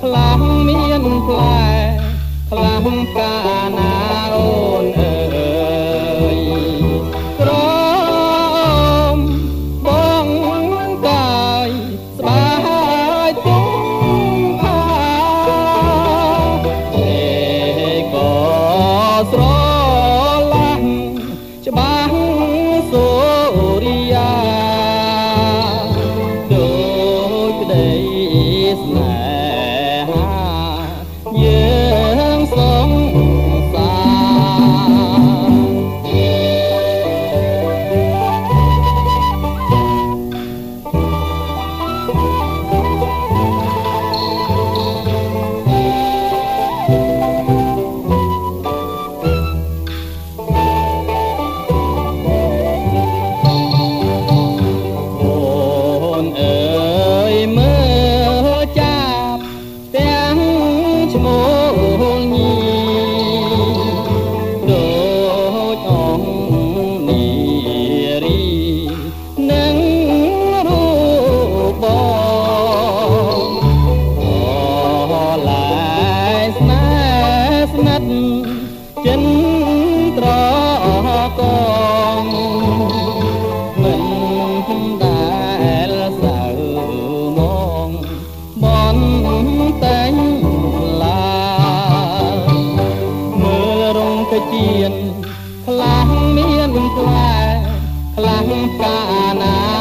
ខ្លាំងមានផ្លែខ្លាំងកាណាអូនអើយក្រមបងកាយស្បាយទុំផាទេក៏ស្រឡាញ់ច្បាស់សូរិយាដូចក្តីស្នេហ៍យើងសងសាអូនអើយមើលចាប់ទាំងឈ្មោះញីដូចអង្គនារីនឹងរូបបងអឡាយស្នេហ៍ស្និទ្ធចិនត្រកងមិនដែលសៅមកបនតែងឡាមើលរងកជៀនខ្លាំងមានផ្លែខ្លាំងកាណា